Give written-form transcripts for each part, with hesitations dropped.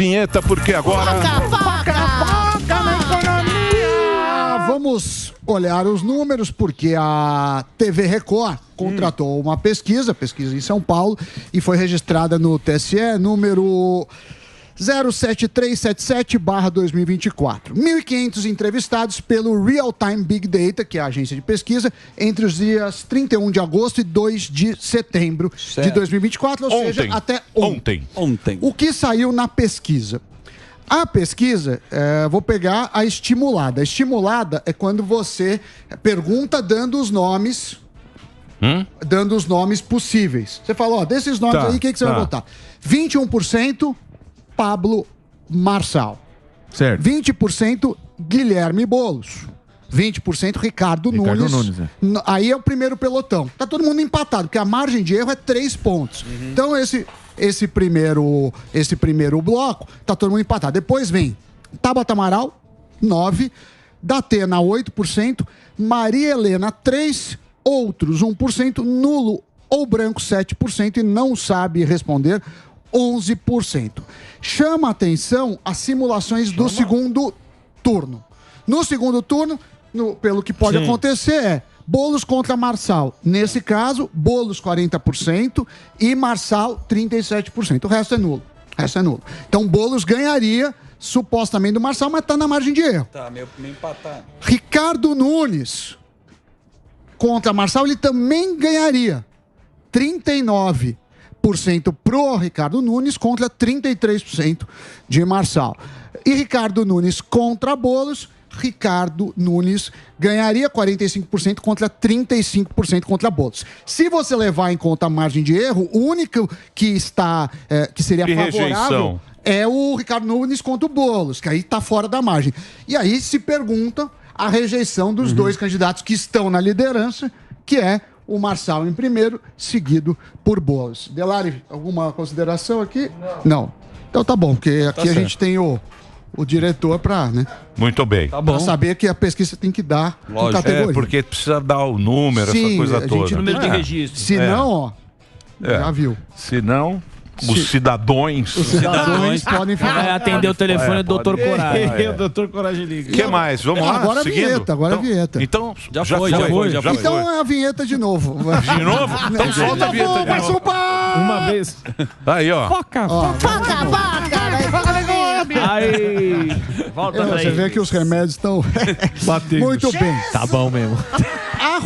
vinheta, porque agora... Foca na economia! Vamos olhar os números, porque a TV Record contratou uma pesquisa em São Paulo, e foi registrada no TSE, número 07377/2024. 1.500 entrevistados pelo Real Time Big Data, que é a agência de pesquisa, entre os dias 31 de agosto e 2 de setembro de 2024, ou seja, até ontem. O que saiu na pesquisa? A pesquisa, vou pegar a estimulada. A estimulada é quando você pergunta dando os nomes possíveis. Você fala, ó, desses nomes aí, o que você vai votar? 21% Pablo Marçal. Certo. 20% Guilherme Boulos. 20% Ricardo Nunes. Aí é o primeiro pelotão. Tá todo mundo empatado, porque a margem de erro é 3 pontos. Então, esse primeiro bloco, tá todo mundo empatado. Depois vem Tabata Amaral, 9%, Datena, 8%, Maria Helena, 3%, outros, 1%, nulo ou branco, 7%, e não sabe responder, 11%. Chama a atenção as simulações do segundo turno. No segundo turno, pelo que pode acontecer, Boulos contra Marçal. Nesse caso, Boulos 40% e Marçal 37%. O resto é nulo. Então, Boulos ganharia, supostamente, do Marçal, mas está na margem de erro. Tá, meio empatado. Ricardo Nunes contra Marçal, ele também ganharia. 39% pro Ricardo Nunes contra 33% de Marçal. E Ricardo Nunes contra Boulos, Ricardo Nunes ganharia 45% contra 35% contra Boulos. Se você levar em conta a margem de erro, o único que seria favorável é o Ricardo Nunes contra o Boulos, que aí está fora da margem. E aí se pergunta a rejeição dos dois candidatos que estão na liderança, que é o Marçal em primeiro, seguido por Boulos. Delari, alguma consideração aqui? Não. Então tá bom, porque aqui a gente tem o diretor para, né? Muito bem. Tá bom. Pra saber que a pesquisa tem que dar por categoria. Porque precisa dar o número, essa coisa toda. Número de registro. Se não, já viu. Se não, os cidadãos podem ficar. Vai atender o telefone do Dr. Coragem. O Dr. Coragem liga. O que mais? Vamos lá? Agora a vinheta, então, a vinheta. Então, já foi. Então é a vinheta de novo. De novo? Então solta a vinheta de novo. Uma vez. Aí, ó. Foca. Aí. Volta daí. Você vê que os remédios estão batendo. Muito bem. Tá bom mesmo. A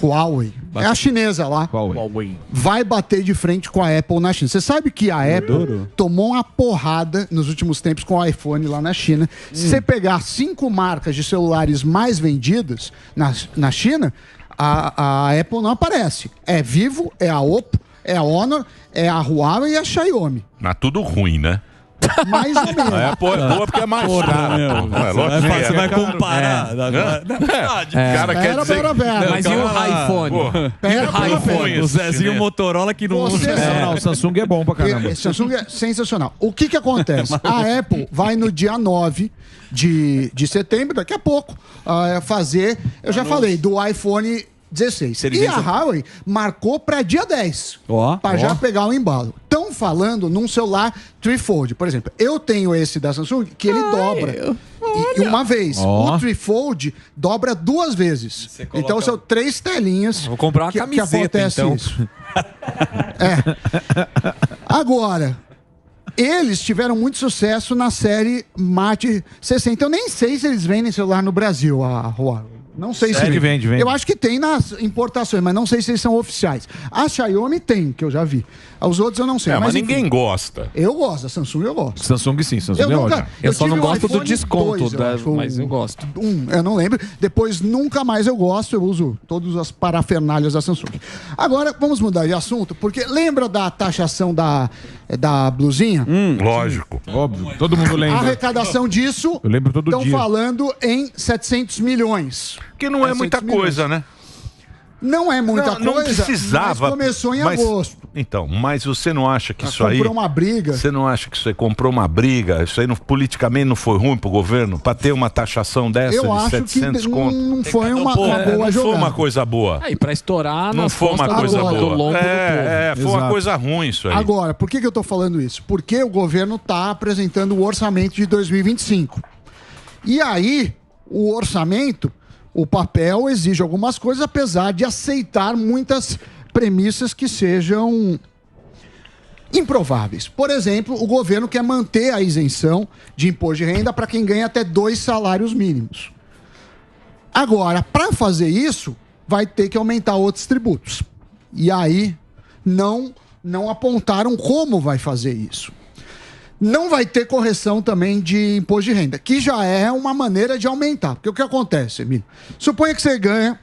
Huawei é a chinesa lá. Vai bater de frente com a Apple na China. Você sabe que a Apple tomou uma porrada nos últimos tempos com o iPhone lá na China. Se você pegar 5 marcas de celulares mais vendidas na China, a Apple não aparece. É Vivo, é a Oppo, é a Honor, é a Huawei e a Xiaomi. Mas tudo ruim, né? Mais ou menos. É boa porque é mais cara. Você vai comparar. Cara quer dizer... Mas e o iPhone? O Zezinho Motorola que não usa. Não, o Samsung é bom pra caramba. O Samsung é sensacional. O que acontece? A Apple vai no dia 9 de setembro, daqui a pouco, fazer... Eu já falei, do iPhone 16. E a Huawei marcou para dia 10. Para já pegar o embalo. Estão falando num celular Trifold. Por exemplo, eu tenho esse da Samsung que ele dobra. E uma vez. O Trifold dobra 2 vezes. Então são 3 telinhas. Vou comprar uma camiseta, que acontece então. Isso. Agora, eles tiveram muito sucesso na série Mate 60. Eu nem sei se eles vendem celular no Brasil, a Huawei. Não sei se vende. Eu acho que tem nas importações, mas não sei se eles são oficiais. A Xiaomi tem, que eu já vi. Os outros eu não sei. Mas ninguém gosta. Eu gosto, a Samsung eu gosto. Samsung sim, Samsung é ótimo. Eu só não gosto do iPhone desconto, 2, mas eu gosto. Eu não lembro. Depois nunca mais eu gosto, eu uso todas as parafernálias da Samsung. Agora, vamos mudar de assunto, porque lembra da taxação da blusinha? Lógico. Óbvio, todo mundo lembra. A arrecadação disso, eu lembro todo dia. Estão falando em 700 milhões. Que não é muita coisa, né? Não é muita coisa, não precisava, mas começou em agosto. Então, mas você não acha que isso aí... Comprou uma briga. Você não acha que isso aí comprou uma briga? Isso aí politicamente não foi ruim pro governo? Para ter uma taxação dessa Eu de acho 700 que conto? não foi uma boa Não jogada. foi uma coisa boa. Aí, pra estourar Não nas foi uma costas coisa do boa. longo do povo. Foi uma coisa ruim isso aí. Agora, por que eu tô falando isso? Porque o governo está apresentando o orçamento de 2025. E aí, o orçamento, o papel exige algumas coisas, apesar de aceitar muitas premissas que sejam improváveis. Por exemplo, o governo quer manter a isenção de imposto de renda para quem ganha até 2 salários mínimos. Agora, para fazer isso, vai ter que aumentar outros tributos. E aí, não apontaram como vai fazer isso. Não vai ter correção também de imposto de renda, que já é uma maneira de aumentar. Porque o que acontece, Emílio? Suponha que você ganha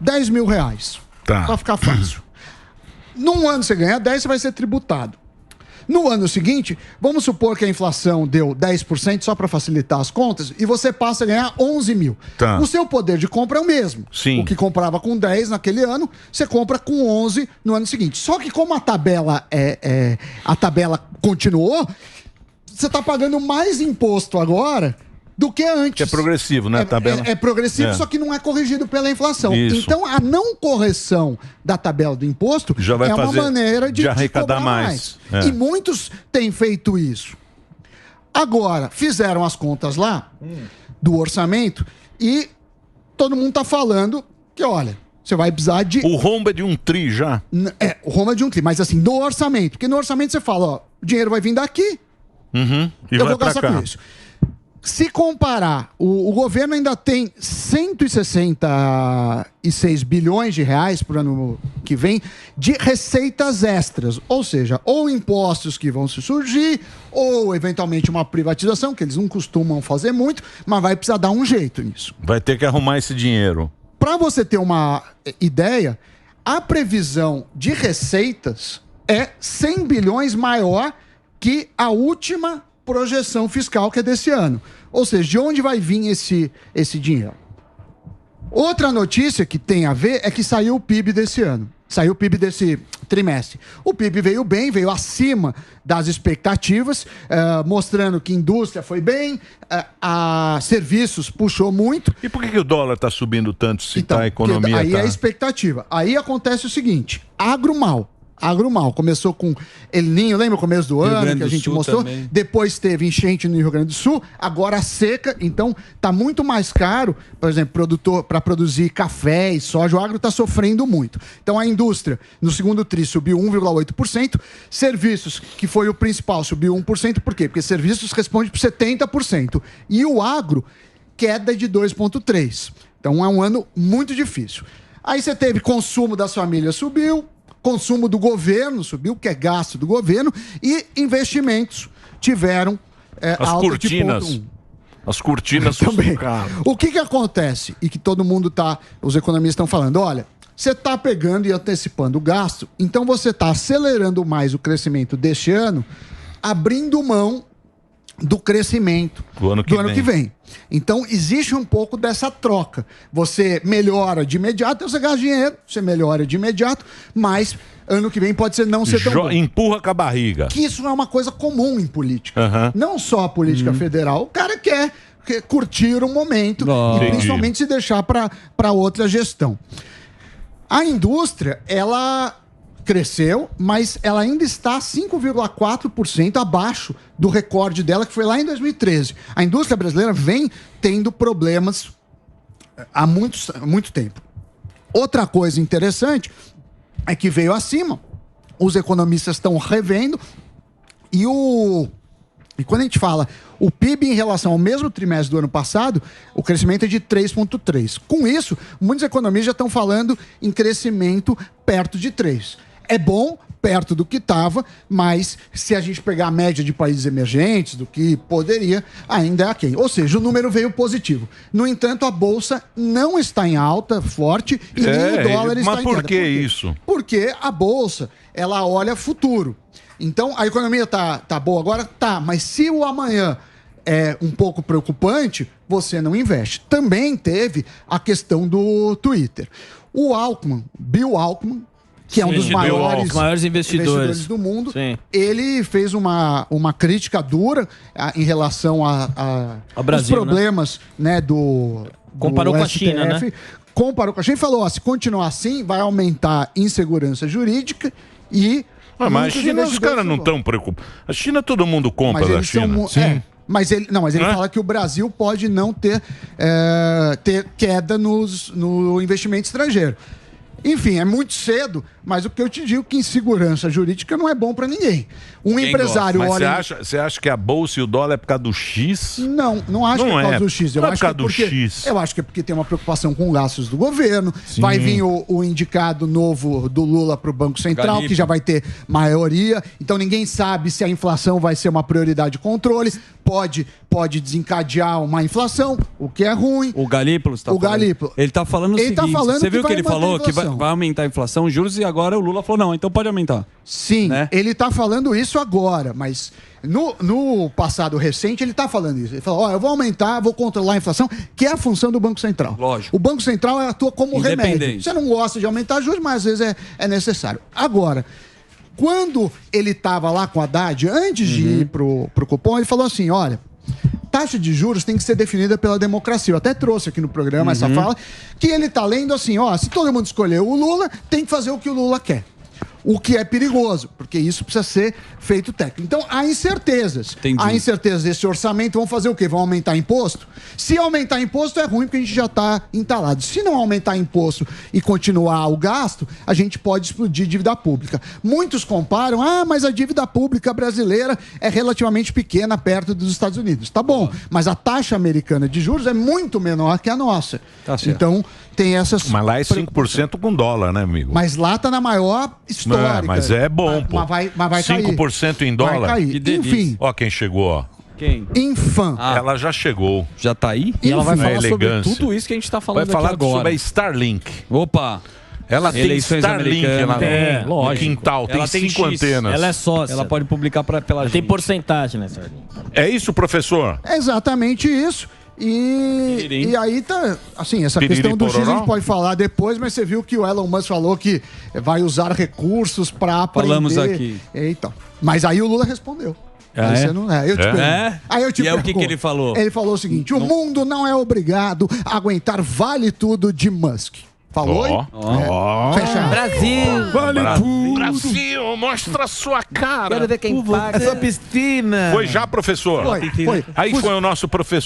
10 mil reais. Tá. Para ficar fácil. Num ano você ganha 10, você vai ser tributado. No ano seguinte, vamos supor que a inflação deu 10%, só para facilitar as contas, e você passa a ganhar 11 mil. Tá. O seu poder de compra é o mesmo. Sim. O que comprava com 10 naquele ano, você compra com 11 no ano seguinte. Só que como a tabela continuou, você está pagando mais imposto agora do que antes. Que é progressivo, né, a tabela? É progressivo, É. só que não é corrigido pela inflação. Isso. Então, a não correção da tabela do imposto Já vai é uma fazer- maneira de arrecadar cobrar mais. É. E muitos têm feito isso. Agora, fizeram as contas lá do orçamento e todo mundo está falando que, olha, você vai precisar de... O rombo é de 1 tri já. O Roma é de um tri, mas assim, no orçamento. Porque no orçamento você fala, ó, o dinheiro vai vir daqui, Uhum. E eu vai vou pra gastar cá. com isso. Se comparar, o governo ainda tem 166 bilhões de reais para o ano que vem de receitas extras. Ou seja, ou impostos que vão se surgir, ou eventualmente uma privatização, que eles não costumam fazer muito, mas vai precisar dar um jeito nisso. Vai ter que arrumar esse dinheiro. Para você ter uma ideia, a previsão de receitas é 100 bilhões maior que a última projeção fiscal, que é desse ano. Ou seja, de onde vai vir esse dinheiro? Outra notícia que tem a ver é que saiu o PIB desse ano. Saiu o PIB desse trimestre. O PIB veio bem, veio acima das expectativas, mostrando que indústria foi bem, a serviços puxou muito. E por que o dólar está subindo tanto se Então, a economia aí tá... é a expectativa. Aí acontece o seguinte, agro mal. Começou com El Ninho, lembra o começo do ano Grande que a do gente Sul mostrou? também. Depois teve enchente no Rio Grande do Sul, agora a seca, então tá muito mais caro, por exemplo, para produzir café e soja, o agro está sofrendo muito. Então a indústria, no segundo tri, subiu 1,8%, serviços, que foi o principal, subiu 1%, por quê? Porque serviços responde por 70%, e o agro, queda de 2,3%. Então é um ano muito difícil. Aí você teve consumo das famílias subiu, consumo do governo subiu, que é gasto do governo, e investimentos tiveram As alta cortinas. de 0,1. As cortinas Também. sufocaram. O que acontece? E que todo mundo os economistas estão falando, olha, você está pegando e antecipando o gasto, então você está acelerando mais o crescimento deste ano, abrindo mão do crescimento do ano que vem. Então, existe um pouco dessa troca. Você melhora de imediato, você gasta dinheiro, você melhora de imediato, mas ano que vem pode ser não ser tão bom. Empurra com a barriga. Que isso não é uma coisa comum em política. Uhum. Não só a política federal. O cara quer curtir um momento e principalmente se deixar para outra gestão. A indústria, ela cresceu, mas ela ainda está 5,4% abaixo do recorde dela, que foi lá em 2013. A indústria brasileira vem tendo problemas há muito tempo. Outra coisa interessante é que veio acima, os economistas estão revendo, e quando a gente fala o PIB em relação ao mesmo trimestre do ano passado, o crescimento é de 3,3%. Com isso, muitos economistas já estão falando em crescimento perto de 3%. É bom, perto do que estava, mas se a gente pegar a média de países emergentes, do que poderia, ainda é aquém. Ou seja, o número veio positivo. No entanto, a Bolsa não está em alta, forte, e nem o dólar está em queda. Mas por que isso? Porque a Bolsa, ela olha futuro. Então, a economia tá boa agora? Tá, mas se o amanhã é um pouco preocupante, você não investe. Também teve a questão do Twitter. O Alckmin, Bill Alckmin, que é um dos maiores investidores do mundo, ele fez uma crítica dura em relação ao Brasil, problemas, né, do comparou com a China, né? Comparou com a China e falou, se continuar assim, vai aumentar a insegurança jurídica e... Mas a China, os caras não estão preocupados. A China, todo mundo compra da China. Sim. Mas ele fala que o Brasil pode não ter queda no investimento estrangeiro. Enfim, é muito cedo, mas o que eu te digo é que insegurança jurídica não é bom para ninguém. Quem empresário gosta? Mas olha... Você acha que a bolsa e o dólar é por causa do X? Não acho que é por causa do X. Eu acho que é do X. Eu acho que é porque tem uma preocupação com gastos do governo. Sim. Vai vir o indicado novo do Lula para o Banco Central, que já vai ter maioria. Então ninguém sabe se a inflação vai ser uma prioridade de controle. Pode desencadear uma inflação, o que é ruim. O Galípolo está falando. Ele está falando o seguinte, você viu que ele falou que vai aumentar a inflação, os juros, e agora o Lula falou, não, então pode aumentar. Sim, né? Ele está falando isso agora, mas no passado recente ele está falando isso. Ele falou, eu vou aumentar, vou controlar a inflação, que é a função do Banco Central. Lógico. O Banco Central atua como remédio. Você não gosta de aumentar juros, mas às vezes é necessário. Agora... Quando ele estava lá com a Haddad, antes de ir pro cupom, ele falou assim, olha, taxa de juros tem que ser definida pela democracia. Eu até trouxe aqui no programa essa fala, que ele está lendo assim, se todo mundo escolheu o Lula, tem que fazer o que o Lula quer. O que é perigoso, porque isso precisa ser feito técnico. Então, há incertezas. Entendi. Há incertezas desse orçamento. Vão fazer o quê? Vão aumentar imposto? Se aumentar imposto é ruim, porque a gente já está entalado. Se não aumentar imposto e continuar o gasto, a gente pode explodir dívida pública. Muitos comparam, mas a dívida pública brasileira é relativamente pequena perto dos Estados Unidos. Tá bom, mas a taxa americana de juros é muito menor que a nossa. Tá certo. Então, tem essas... Mas lá é 5% com dólar, né, amigo? Mas lá tá na maior histórica. Mas é bom, pô. Mas vai cair. 5% em dólar? Vai cair. Enfim. Ó quem chegou, ó. Quem? Infam. Ela já chegou. Já tá aí? E ela vai falar sobre tudo isso que a gente tá falando aqui agora. Vai falar sobre a Starlink. Opa! Ela tem Starlink no quintal, tem 5 antenas. Ela é sócia. Ela pode publicar pela gente. Tem porcentagem, né, Starlink? É isso, professor? É exatamente isso. E aí tá, assim, essa questão do X a gente pode falar depois, mas você viu que o Elon Musk falou que vai usar recursos para aprender. Falamos aqui. Então, mas aí o Lula respondeu. Aí eu te pergunto. Aí eu te pergunto. E o que ele falou? Ele falou o seguinte, o mundo não é obrigado a aguentar vale tudo de Musk. Falou? Fecha. Brasil. Vale tudo. Brasil, mostra a sua cara. Quero ver quem paga. Essa piscina. Foi já, professor? Foi. Aí foi o nosso professor.